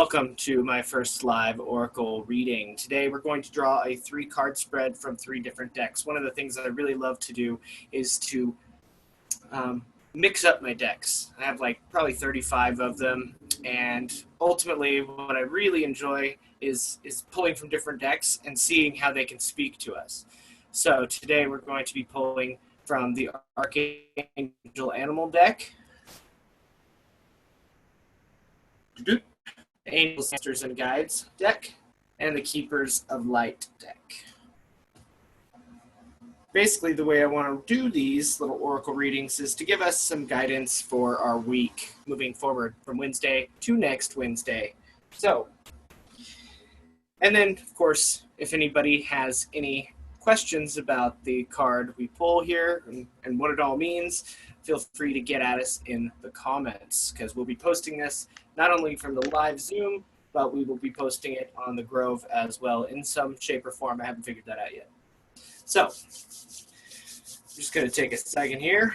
Welcome to my first live Oracle reading. Today we're going to draw a 3-card spread from 3 different decks. One of the things that I really love to do is to mix up my decks. I have like probably 35 of them, and ultimately what I really enjoy is pulling from different decks and seeing how they can speak to us. So today we're going to be pulling from the Archangel Animal deck, Angels, Masters, and Guides deck, and the Keepers of Light deck. Basically, the way I want to do these little oracle readings is to give us some guidance for our week moving forward from Wednesday to next Wednesday. So, and then, of course, if anybody has any questions about the card we pull here and what it all means, feel free to get at us in the comments, because we'll be posting this not only from the live Zoom, but we will be posting it on the Grove as well in some shape or form. I haven't figured that out yet. So, I'm just going to take a second here.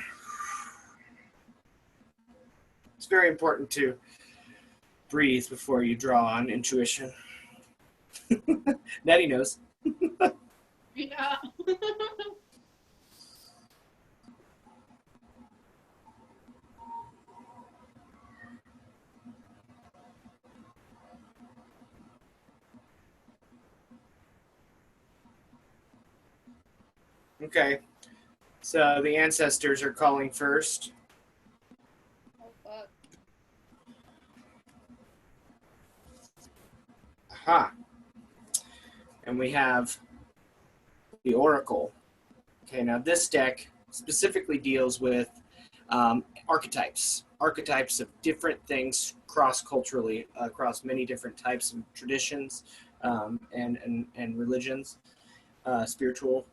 It's very important to breathe before you draw on intuition. Natty knows. Yeah. Okay, so the ancestors are calling first. Oh, fuck. Aha. And we have the Oracle. Okay, now this deck specifically deals with archetypes of different things cross-culturally, across many different types of traditions and religions, spiritual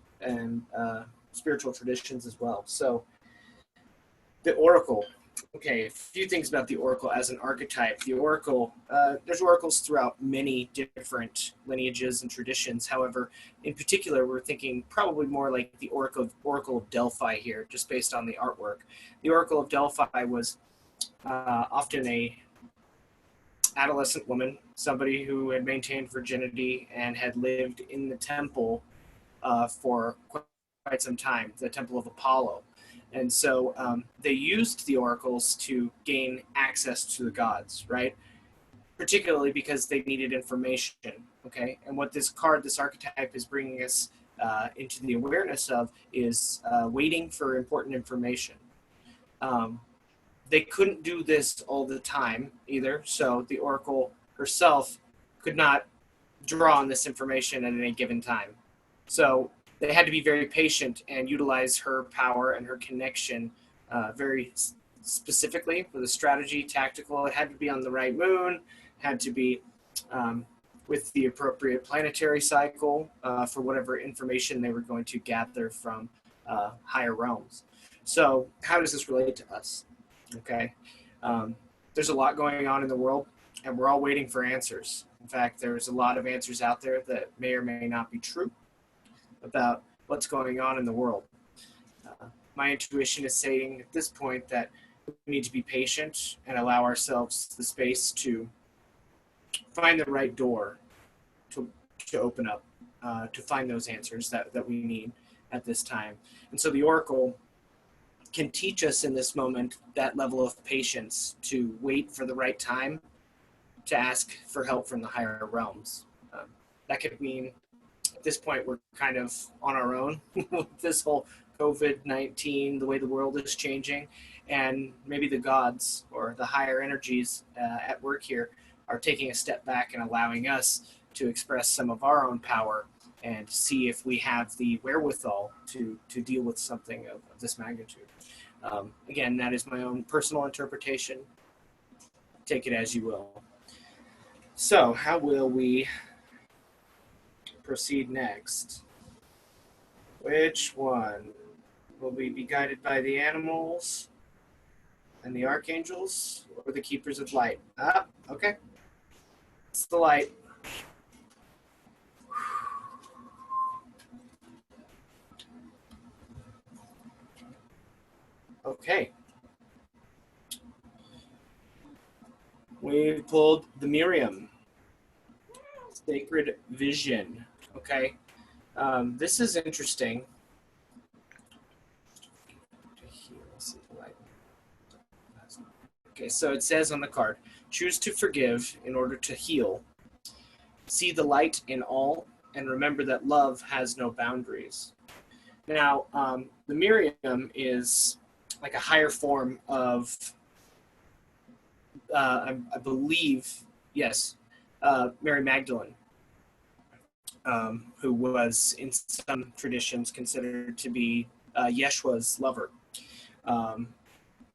traditions as well. So the Oracle. Okay, a few things about the Oracle as an archetype. The Oracle, there's oracles throughout many different lineages and traditions. However, in particular, we're thinking probably more like the Oracle of Delphi here, just based on the artwork. The Oracle of Delphi was often a adolescent woman, somebody who had maintained virginity and had lived in the temple for quite some time, the Temple of Apollo. And so they used the oracles to gain access to the gods, right? Particularly because they needed information, okay? And what this archetype is bringing us into the awareness of is waiting for important information. They couldn't do this all the time either, so the oracle herself could not draw on this information at any given time. So they had to be very patient and utilize her power and her connection very specifically with a strategy, tactical. It had to be on the right moon, had to be with the appropriate planetary cycle for whatever information they were going to gather from higher realms. So how does this relate to us? Okay, there's a lot going on in the world, and we're all waiting for answers. In fact, there's a lot of answers out there that may or may not be true about what's going on in the world. My intuition is saying at this point that we need to be patient and allow ourselves the space to find the right door to open up, to find those answers that we need at this time. And so the Oracle can teach us in this moment that level of patience to wait for the right time to ask for help from the higher realms. That could mean at this point we're kind of on our own with this whole COVID-19, the way the world is changing, and maybe the gods or the higher energies at work here are taking a step back and allowing us to express some of our own power and see if we have the wherewithal to deal with something of this magnitude. Again, that is my own personal interpretation. Take it as you will. So, how will we proceed next? Which one? Will we be guided by the animals and the archangels or the keepers of light? Okay. It's the light. Okay. We pulled the Miriam. Sacred vision. Okay. This is interesting. Okay, so it says on the card, choose to forgive in order to heal. See the light in all, and remember that love has no boundaries. Now, the Miriam is like a higher form of, I believe, yes, Mary Magdalene, who was in some traditions considered to be Yeshua's lover.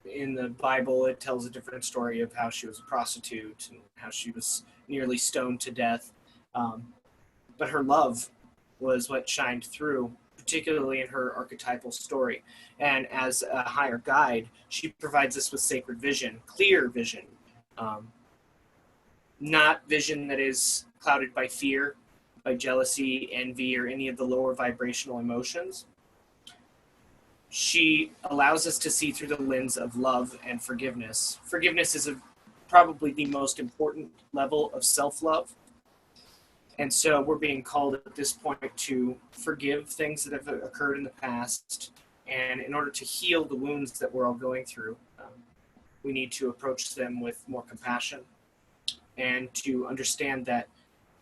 In the Bible, it tells a different story of how she was a prostitute and how she was nearly stoned to death. But her love was what shined through, particularly in her archetypal story. And as a higher guide, she provides us with sacred vision, clear vision, not vision that is clouded by fear, by jealousy, envy, or any of the lower vibrational emotions. She allows us to see through the lens of love and forgiveness. Forgiveness is probably the most important level of self-love. And so we're being called at this point to forgive things that have occurred in the past. And in order to heal the wounds that we're all going through, we need to approach them with more compassion and to understand that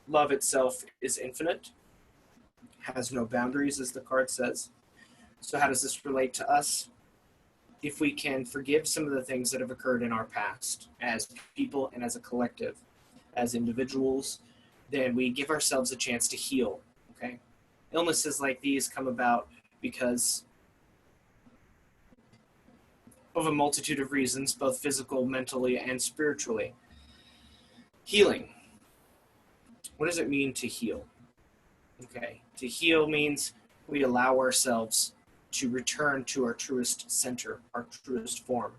love itself is infinite, has no boundaries, as the card says. So how does this relate to us? If we can forgive some of the things that have occurred in our past as people and as a collective, as individuals, then we give ourselves a chance to heal, okay? Illnesses like these come about because of a multitude of reasons, both physical, mentally, and spiritually. Healing. What does it mean to heal? Okay, to heal means we allow ourselves to return to our truest center, our truest form.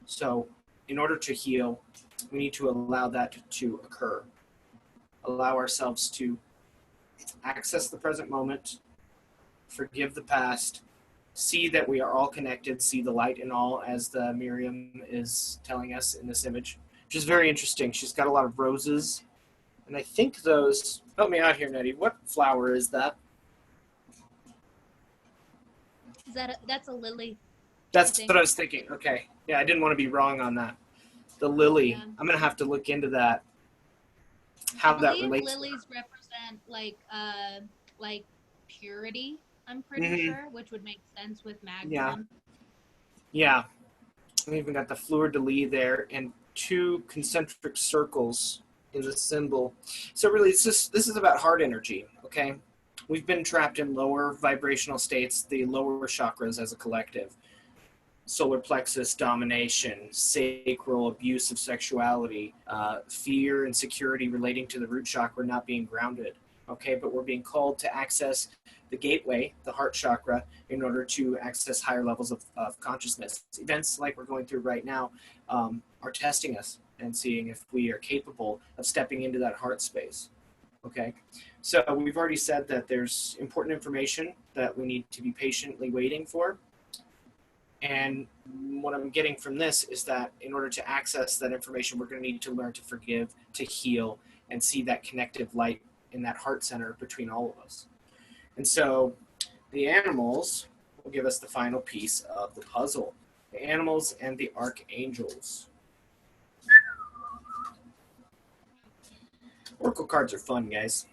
So in order to heal, we need to allow that to occur. Allow ourselves to access the present moment, forgive the past, see that we are all connected, see the light in all, as the Miriam is telling us in this image, which is very interesting. She's got a lot of roses, and I think those, help me out here, Nettie, what flower is that? That's a lily. That's what I was thinking. Okay. Yeah, I didn't want to be wrong on that. The lily. Yeah. I'm going to have to look into that. How that relates. Lilies represent like purity, I'm pretty sure, which would make sense with Magdalene. Yeah. We even got the fleur de lis there and 2 concentric circles in the symbol. So really, this is about heart energy, okay? We've been trapped in lower vibrational states, the lower chakras as a collective. Solar plexus domination, sacral abuse of sexuality, fear and security relating to the root chakra not being grounded. Okay, but we're being called to access the gateway, the heart chakra, in order to access higher levels of consciousness. Events like we're going through right now are testing us and seeing if we are capable of stepping into that heart space. Okay, so we've already said that there's important information that we need to be patiently waiting for. And what I'm getting from this is that in order to access that information, we're going to need to learn to forgive, to heal, and see that connective light in that heart center between all of us. And so the animals will give us the final piece of the puzzle. The animals and the archangels. Oracle cards are fun, guys.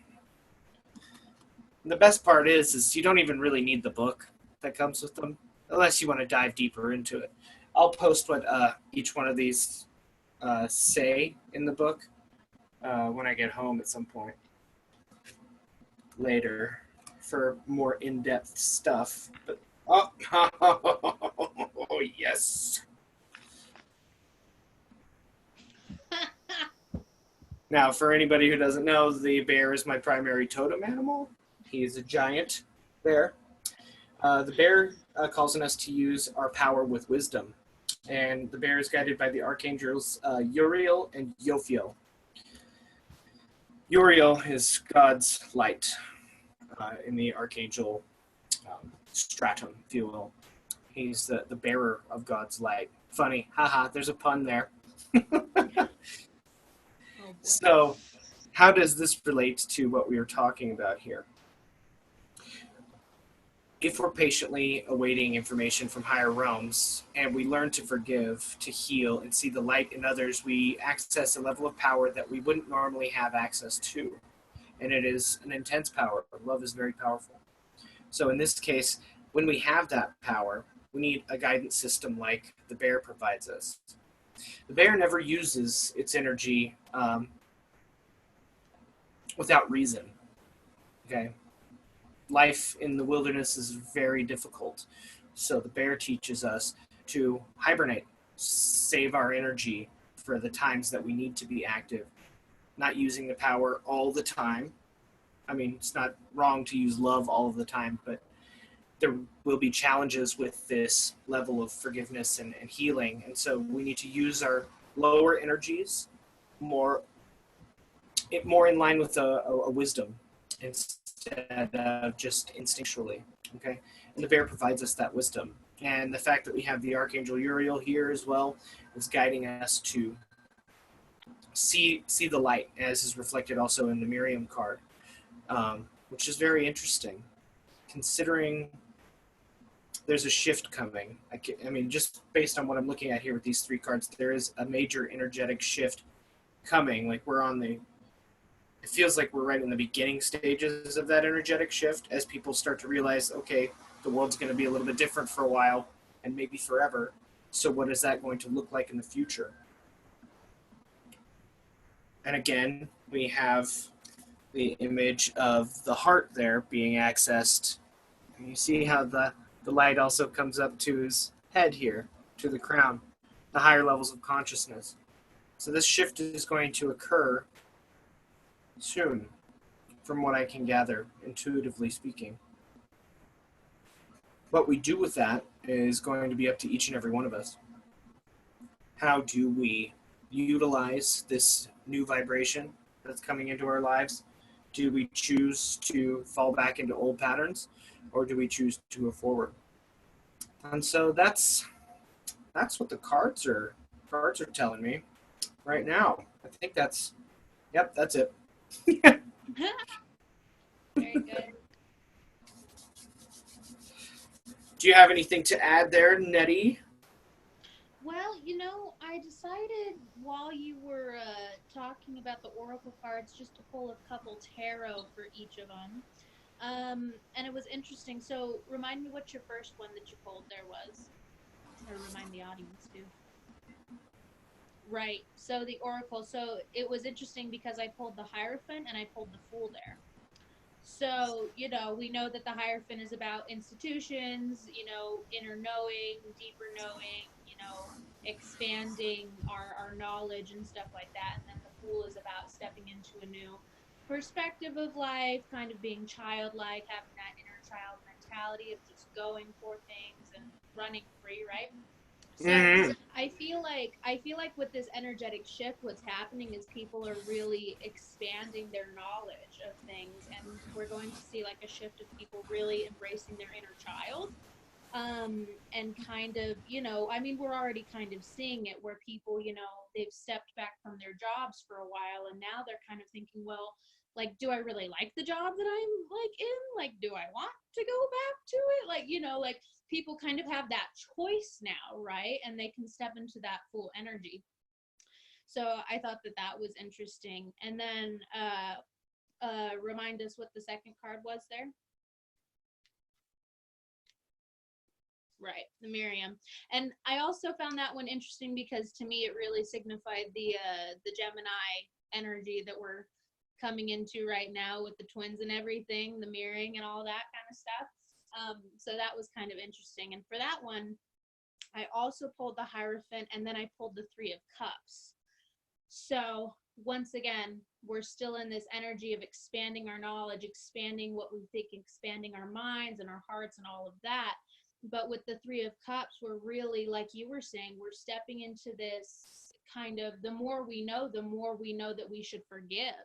And the best part is you don't even really need the book that comes with them, unless you want to dive deeper into it. I'll post what each one of these say in the book when I get home at some point later for more in-depth stuff. But oh yes. Now, for anybody who doesn't know, the bear is my primary totem animal. He's a giant bear. The bear calls on us to use our power with wisdom. And the bear is guided by the archangels Uriel and Yophiel. Uriel is God's light in the archangel stratum, if you will. He's the bearer of God's light. Funny, haha, there's a pun there. So how does this relate to what we are talking about here? If we're patiently awaiting information from higher realms and we learn to forgive, to heal, and see the light in others, we access a level of power that we wouldn't normally have access to. And it is an intense power. Love is very powerful. So in this case, when we have that power, we need a guidance system like the bear provides us. The bear never uses its energy without reason. Okay, life in the wilderness is very difficult. So the bear teaches us to hibernate, save our energy for the times that we need to be active, not using the power all the time. I mean, it's not wrong to use love all of the time, but there will be challenges with this level of forgiveness and healing. And so we need to use our lower energies more more in line with a wisdom instead of just instinctually. Okay, and the bear provides us that wisdom, and the fact that we have the archangel Uriel here as well is guiding us to see the light, as is reflected also in the Miriam card, which is very interesting, considering there's a shift coming. I mean, just based on what I'm looking at here with these three cards, there is a major energetic shift coming. Like we're on the it feels like we're right in the beginning stages of that energetic shift as people start to realize, okay, the world's going to be a little bit different for a while and maybe forever. So what is that going to look like in the future? And again, we have the image of the heart there being accessed. And you see how the light also comes up to his head here, to the crown, the higher levels of consciousness. So this shift is going to occur soon, from what I can gather, intuitively speaking. What we do with that is going to be up to each and every one of us. How do we utilize this new vibration that's coming into our lives? Do we choose to fall back into old patterns, or do we choose to move forward? And so that's what the cards are telling me right now. I think that's it. Very good. Do you have anything to add there, Nettie? Well, I decided while you were talking about the oracle cards just to pull a couple tarot for each of them. And it was interesting. So, remind me what your first one that you pulled there was, or remind the audience too. Right. So the oracle. So it was interesting because I pulled the Hierophant and I pulled the Fool there. So, we know that the Hierophant is about institutions, inner knowing, deeper knowing, expanding our knowledge and stuff like that. And then the Fool is about stepping into a new perspective of life, kind of being childlike, having that inner child mentality of just going for things and running free, right? So Mm-hmm. I feel like with this energetic shift, what's happening is people are really expanding their knowledge of things, and we're going to see like a shift of people really embracing their inner child. And kind of, I mean, we're already kind of seeing it where people, they've stepped back from their jobs for a while, and now they're kind of thinking, well, like, do I really like the job that I'm like in? Like, do I want to go back to it? Like, like people kind of have that choice now, right? And they can step into that full energy. So I thought that that was interesting. And then remind us what the second card was there. Right, the Miriam. And I also found that one interesting because to me it really signified the Gemini energy that we're coming into right now with the twins and everything, the mirroring and all that kind of stuff. So that was kind of interesting. And for that one, I also pulled the Hierophant and then I pulled the Three of Cups. So once again, we're still in this energy of expanding our knowledge, expanding what we think, expanding our minds and our hearts and all of that. But with the Three of Cups, we're really, like you were saying, we're stepping into this kind of, the more we know that we should forgive.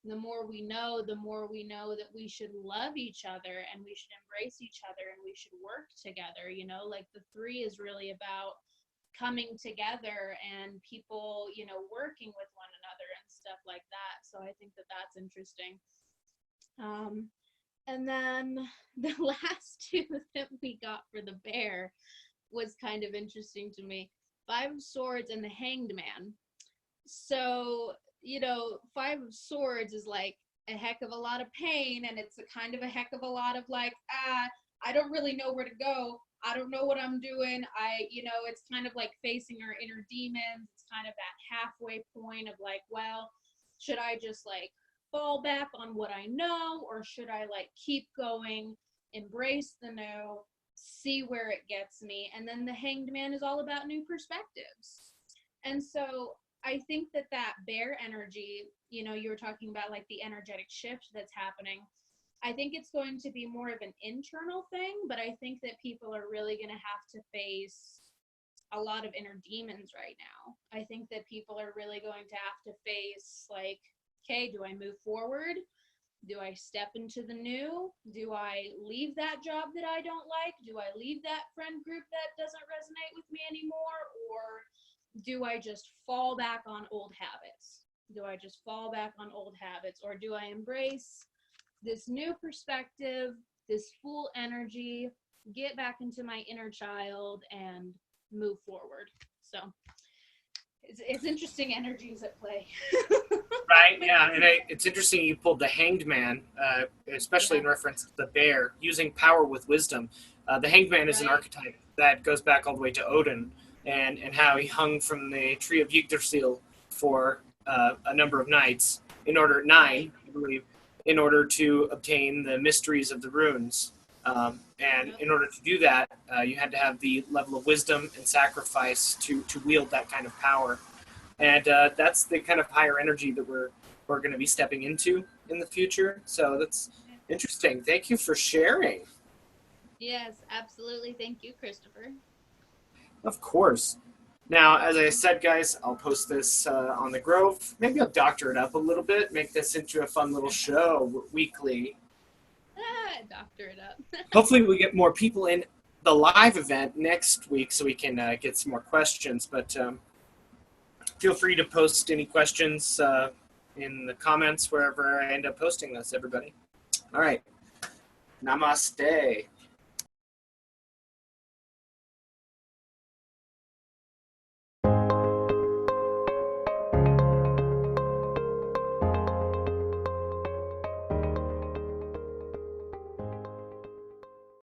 The more we know that we should love each other and we should embrace each other and we should work together. Like the three is really about coming together and people, working with one another. And stuff like that. So I think that that's interesting. And then the last two that we got for the bear was kind of interesting to me. 5 of Swords and the Hanged Man. So, Five of Swords is like a heck of a lot of pain, and it's a kind of a heck of a lot of like, I don't really know where to go. I don't know what I'm doing. It's kind of like facing our inner demons. It's kind of that halfway point of like, well, should I just like fall back on what I know, or should I like keep going, embrace the new, see where it gets me? And then the Hanged Man is all about new perspectives. And so I think that bear energy, you were talking about like the energetic shift that's happening. I think it's going to be more of an internal thing, but I think that people are really going to have to face a lot of inner demons right now. I think that people are really going to have to face like, okay, do I move forward? Do I step into the new? Do I leave that job that I don't like? Do I leave that friend group that doesn't resonate with me anymore? Or do I just fall back on old habits? Or do I embrace this new perspective, this full energy, get back into my inner child and move forward? So it's interesting energies at play. Right, yeah, and it's interesting you pulled the Hanged Man, especially in reference to the bear, using power with wisdom. The Hanged Man is an archetype that goes back all the way to Odin, and how he hung from the tree of Yggdrasil for a number of nights, nine, I believe, in order to obtain the mysteries of the runes. And in order to do that, you had to have the level of wisdom and sacrifice to wield that kind of power. And that's the kind of higher energy that we're going to be stepping into in the future. So that's interesting. Thank you for sharing. Yes, absolutely. Thank you, Christopher. Of course. Now, as I said, guys, I'll post this on the Grove. Maybe I'll doctor it up a little bit, make this into a fun little show weekly. Doctor it up. Hopefully we get more people in the live event next week so we can get some more questions. But feel free to post any questions in the comments wherever I end up posting this, everybody. All right. Namaste.